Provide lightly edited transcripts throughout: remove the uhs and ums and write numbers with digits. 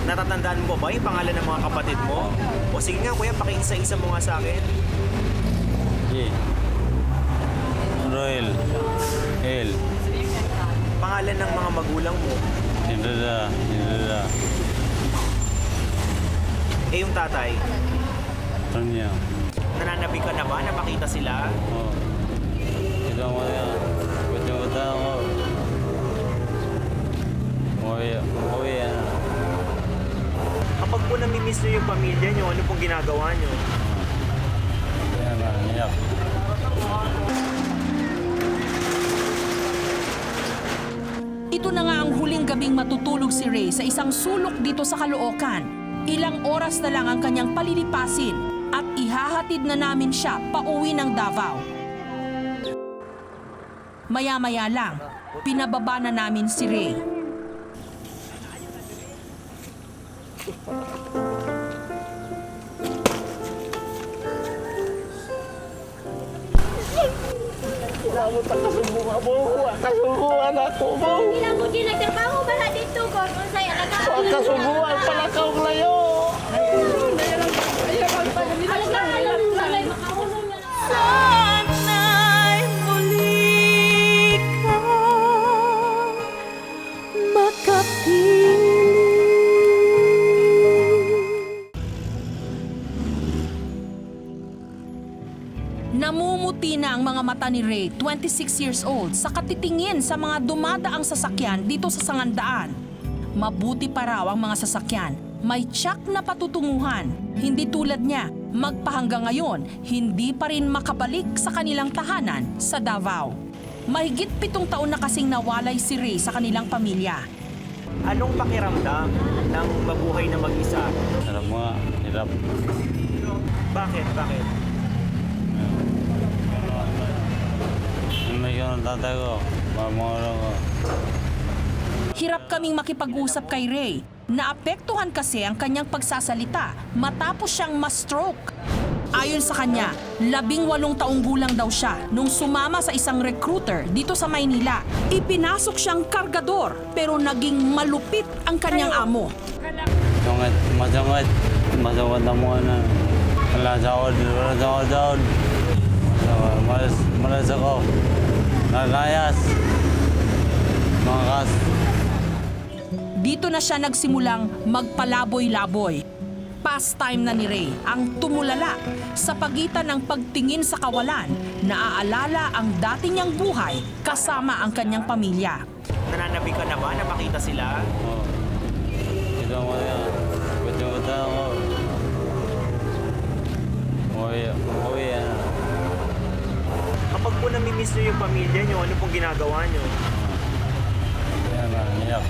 Natatandaan mo ba yung pangalan ng mga kapatid mo? O sige nga kuya, pakiisa-isa mo nga sa akin. G. Royal. El. Pangalan ng mga magulang mo. Hindala. Eh yung tatay, Tanya. nananabik ka na ba na makita sila? Oh. Ito mo yan. Kutang-kuta ako. Umuwi yan. Kapag po namimiss nyo yung pamilya nyo, ano pong ginagawa nyo? Yan na, niyak. Ito na nga ang huling gabing matutulog si Ray sa isang sulok dito sa Caloocan. Ilang oras na lang ang kanyang palilipasin at ihahatid na namin siya pauwi ng Davao. Maya-maya lang, pinababa na namin si Ray. Kasubuan ako mo. Ilang ko din nagtrabaho bala dito ko kung sa'yo nag-aaral. Kasubuan pala ka layo. Sana'y muli ka makapiling. Namumuti na ang mga mata ni Ray, 26 years old, sa katitingin sa mga dumadaang sasakyan dito sa Sangandaan. Mabuti pa raw ang mga sasakyan. May tsak na patutunguhan. Hindi tulad niya, magpahanggang ngayon, hindi pa rin makabalik sa kanilang tahanan sa Davao. Mahigit 7 taon na kasing nawalay si Ray sa kanilang pamilya. Anong pakiramdam ng mabuhay na mag-isa? Hirap mga. Hirap. Bakit? May ng tatay ko. Mamoro ko. Hirap kaming makipag-usap kay Ray. Naapektuhan kasi ang kanyang pagsasalita matapos siyang ma-stroke. Ayon sa kanya, 18 taong gulang daw siya nung sumama sa isang recruiter dito sa Maynila. Ipinasok siyang kargador pero naging malupit ang kanyang amo. Masungit na mga na. Wala sahod. Malas ako. Nalayas. Mga kas. Dito na siya nagsimulang magpalaboy-laboy. Pastime na ni Ray ang tumulala sa pagitan ng pagtingin sa kawalan, naaalala ang dati niyang buhay kasama ang kanyang pamilya. Nananabik ka na ba na makita sila? Oh. Ito mo yan. Kutang-kuta ako. Umuwi yan. Kapag po namimiss nyo yung pamilya nyo, ano pong ginagawa nyo? Yan na, niyak.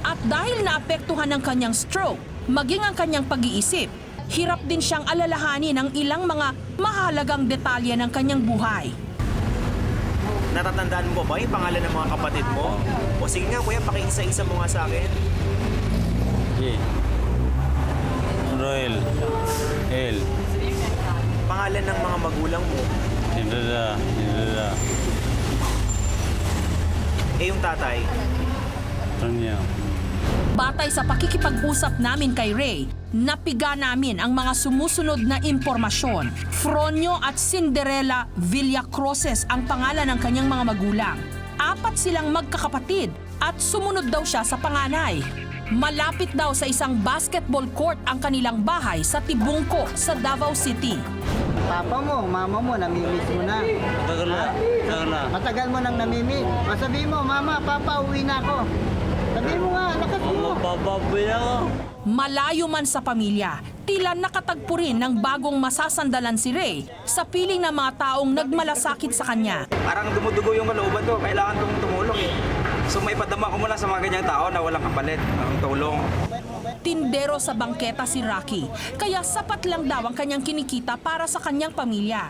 At dahil naapektuhan ng kanyang stroke, maging ang kanyang pag-iisip, hirap din siyang alalahanin ang ilang mga mahalagang detalye ng kanyang buhay. Natatandaan mo ba yung pangalan ng mga kapatid mo? O sige nga kuya, pakiisa-isa mo nga sa akin. G. Royal. El. Pangalan ng mga magulang mo. Hindala. Eh yung tatay, Tanya. Batay sa pakikipag-usap namin kay Ray, napiga namin ang mga sumusunod na impormasyon. Fronio at Cinderella Villacroses ang pangalan ng kanyang mga magulang. 4 silang magkakapatid at sumunod daw siya sa panganay. Malapit daw sa isang basketball court ang kanilang bahay sa Tibungco sa Davao City. Papa mo, mama mo, namimiss mo na. Tagal na. Matagal mo nang namimiss. Masabi mo, mama, papa, uwi na ako. Sabi mo nga, lakas mo. Papabuhay ako. Malayo man sa pamilya, tila nakatagpo rin ng bagong masasandalan si Ray sa piling ng mga taong nagmalasakit sa kanya. Parang dumudugo yung kalooban ko, kailangan kong tumulong eh. So may padama ko muna sa mga ganyang tao na walang kapalit ng tulong. Tindero sa bangketa si Rocky, kaya sapat lang daw ang kanyang kinikita para sa kanyang pamilya.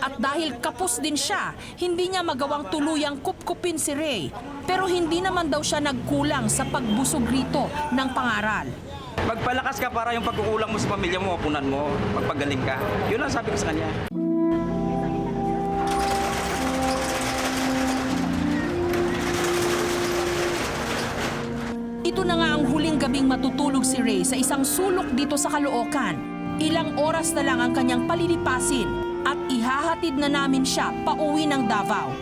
At dahil kapos din siya, hindi niya magawang tuluyang kupkupin si Ray. Pero hindi naman daw siya nagkulang sa pagbusog rito ng pangaral. Magpalakas ka para yung pagkukulang mo sa pamilya mo, mapunan mo, magpagaling ka. Yun ang sabi ko sa kanya. Ito na nga ang huling gabing matutulog si Ray sa isang sulok dito sa Caloocan. Ilang oras na lang ang kanyang palilipasin at ihahatid na namin siya pauwi ng Davao.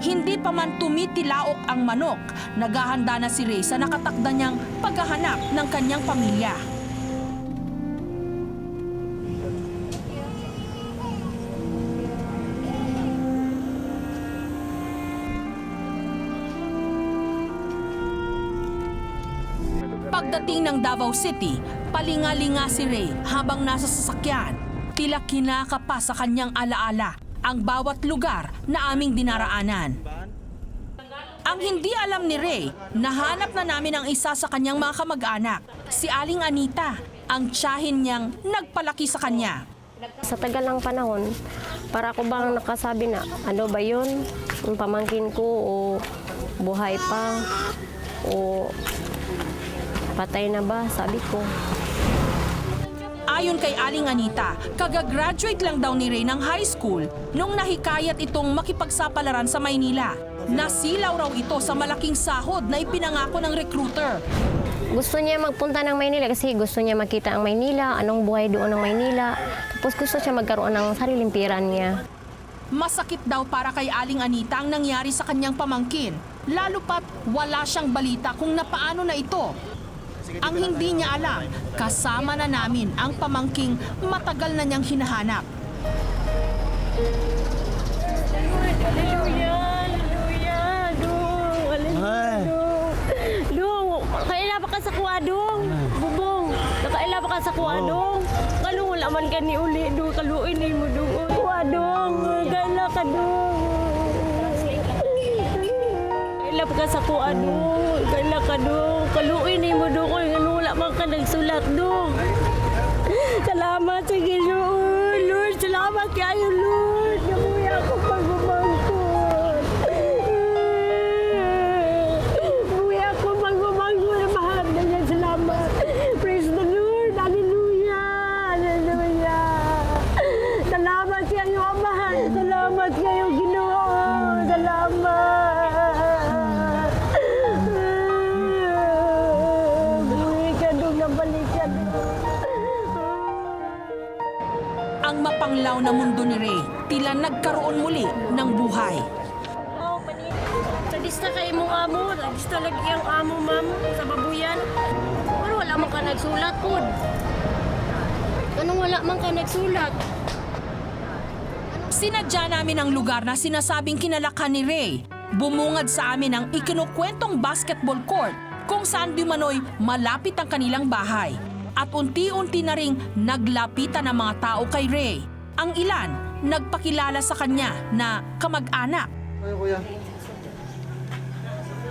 Hindi pa man tumitilaok ang manok, naghahanda na si Ray sa nakatakda niyang paghahanap ng kanyang pamilya. Pagdating ng Davao City, palingalinga si Ray habang nasa sasakyan. Tila kinakapa sa kanyang alaala ang bawat lugar na aming dinaraanan. Ang hindi alam ni Ray, nahanap na namin ang isa sa kanyang mga kamag-anak, si Aling Anita, ang tiyahin niyang nagpalaki sa kanya. Sa tagal ng panahon, para ako bang nakasabi na ano ba yun? Yung pamangkin ko o buhay pa o patay na ba? Sabi ko. Ayon kay Aling Anita, kaga-graduate lang daw ni Ray ng high school nung nahikayat itong makipagsapalaran sa Maynila. Nasilaw raw ito sa malaking sahod na ipinangako ng recruiter. Gusto niya magpunta ng Maynila kasi gusto niya makita ang Maynila, anong buhay doon ng Maynila. Tapos gusto siya magkaroon ng sariling pera niya. Masakit daw para kay Aling Anita ang nangyari sa kanyang pamangkin, lalo pat wala siyang balita kung napaano na ito. Ang hindi niya alam, kasama na namin ang pamangking matagal na niyang hinahanap. Hallelujah! Hallelujah! Dong! Kaila pa ka sa kuwadong! Bubong! Nakaila pa ka sa kuwadong! Kalung wala man ka ni uli, dong! Kaluin ni mo, dong! Kuwadong! Kaila ka, dong! Kaila pa ka sa kuwadong! Kaila ka, dong! Kaluin ni mo, dong! Wala man ka nagsulat, dong! Salamat sa Ginoo, Lord! Salamat kayo, Lord! Namuya ako pag-umangkot! Namuya ako pag-umangkot na mahal na niya. Salamat! Praise the Lord! Hallelujah! Hallelujah! Salamat kayo, Amahan! Salamat kayo, Ginoo! Salamat! Buhay ka doon na balik ka doon. Ang mapanglaw na mundo ni Ray, tila nagkaroon muli ng buhay. Oh, panit. Sadista kay mong amo. Sadista lagi ang amo, ma'am, sa babuyan. Pero wala man ka nagsulat, pod. Anong wala man ka nagsulat? Sinadya namin ang lugar na sinasabing kinalakhan ni Ray. Bumungad sa amin ang ikinukwentong basketball court kung saan di manoy malapit ang kanilang bahay. At unti-unti na ring naglapitan ang mga tao kay Ray. Ang ilan nagpakilala sa kanya na kamag-anak.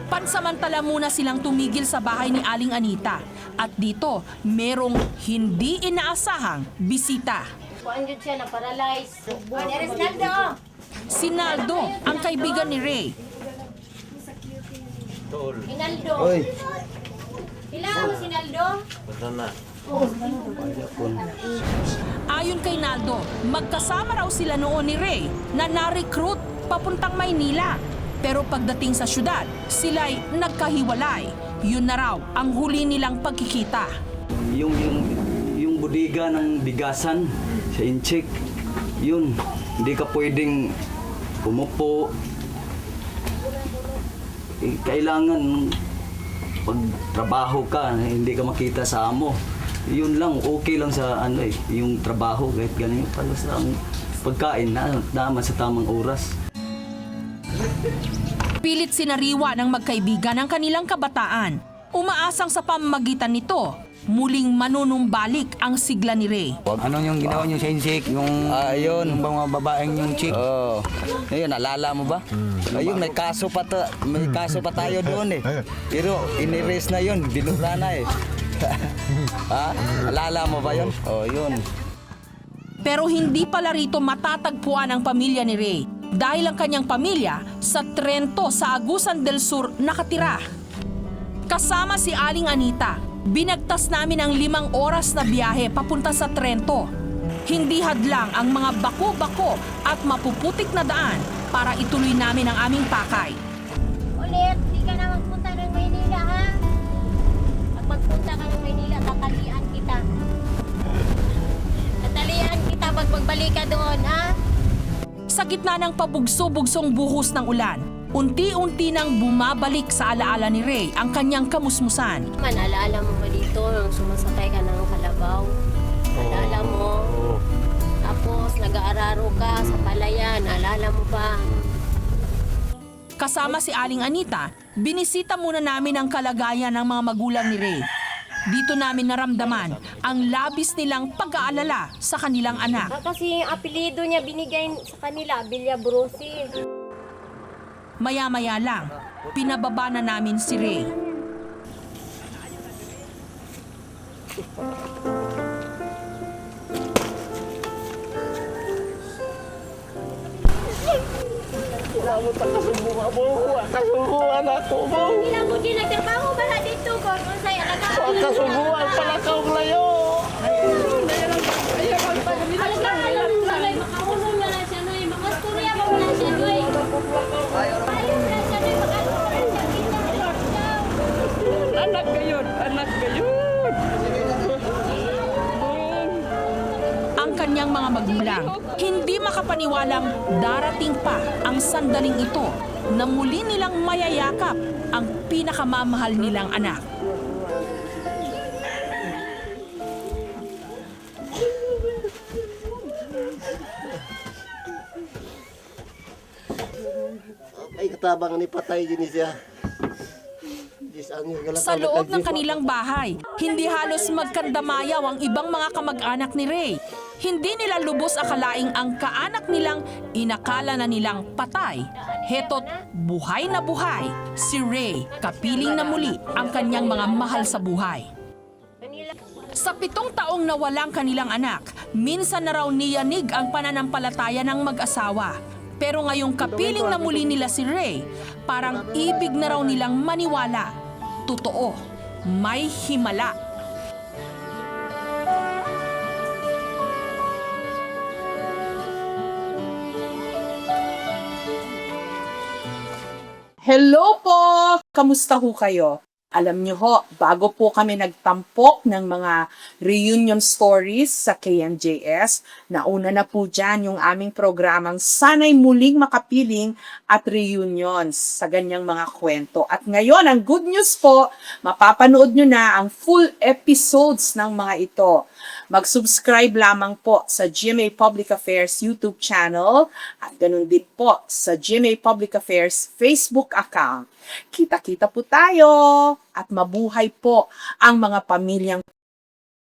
Pansamantala muna silang tumigil sa bahay ni Aling Anita. At dito, merong hindi inaasahang bisita. Kuan jud siya na paralyze. Rinaldo! Si Naldo, ang kaibigan ni Ray. Rinaldo! Kailangan mo si Naldo? Ayon kay Naldo, magkasama raw sila noon ni Ray na na-recruit papuntang Maynila. Pero pagdating sa syudad, sila'y nagkahiwalay. Yun na raw ang huli nilang pagkikita. Yung bodega ng bigasan sa Inchik, yun, hindi ka pwedeng pumupo. Kailangan pagtrabaho ka, hindi ka makita sa amo. Yun lang, okay lang sa yung trabaho, kahit ganun pala sa pagkain na naman sa tamang oras. Pilit sinariwa ng magkaibigan ang kanilang kabataan. Umaasang sa pamamagitan nito, muling manunumbalik ang sigla ni Ray. Ano yung ginawa niyo sa insik? Yung ayun, yung mga babaeng yung chick. Oh, ayun, nalala mo ba? Ayun, may kaso pa tayo doon eh. Pero inirest na yun, binura na eh. Ha? Nalala mo ba yun? Oh, yun. Pero hindi pala rito matatagpuan ang pamilya ni Ray dahil ang kanyang pamilya sa Trento sa Agusan del Sur nakatira. Kasama si Aling Anita, binagtas namin ang 5 oras na biyahe papunta sa Trento. Hindi hadlang ang mga bako-bako at mapuputik na daan para ituloy namin ang aming pakay. Ulit, di ka na magpunta ng Maynila. gitna ng pabugso-bugsong buhos ng ulan, unti-unti nang bumabalik sa alaala ni Ray ang kanyang kamusmusan. Man, alaala mo ba dito nung sumasakay ka ng kalabaw? Alaala mo? Tapos nag-aararo ka sa palayan, alala mo ba? Kasama si Aling Anita, binisita muna namin ang kalagayan ng mga magulang ni Ray. Dito namin naramdaman ang labis nilang pag-aalala sa kanilang anak. Kasi yung apelido niya binigay sa kanila, Villabrosi. Maya-maya lang, pinababa na namin si Ray. Hindi mo din nagtrabaho ba na dito kung unsay alagaan? Pagkasubuan pala ka og layo. Alagaan mo lay makahulong na lang siya noy, makasturya ba mo lang siya noy. Ayun na siya noy, makahulong na siya. Anak gayon, anak gayon. Ang kanyang mga magulang, hindi makapaniwalang darating pa ang sandaling ito na muli nilang mayayakap ang pinakamamahal nilang anak. Ay, katabang ni patay din siya. Sa loob ng kanilang bahay, hindi halos magkandamayaw ang ibang mga kamag-anak ni Ray. Hindi nila lubos akalaing ang kaanak nilang inakala na nilang patay. Heto't buhay na buhay, si Ray kapiling na muli ang kanyang mga mahal sa buhay. Sa 7 taong na walang kanilang anak, minsan na raw niyanig ang pananampalataya ng mag-asawa. Pero ngayong kapiling na muli nila si Ray, parang ibig na raw nilang maniwala. Totoo, may himala. Hello po! Kamusta ho kayo? Alam niyo ho, bago po kami nagtampok ng mga reunion stories sa KMJS, nauna na po dyan yung aming programang Sana'y Muling Makapiling at Reunions sa ganyang mga kwento. At ngayon, ang good news po, mapapanood nyo na ang full episodes ng mga ito. Mag-subscribe lamang po sa GMA Public Affairs YouTube channel at ganun din po sa GMA Public Affairs Facebook account. Kita-kita po tayo at mabuhay po ang mga pamilyang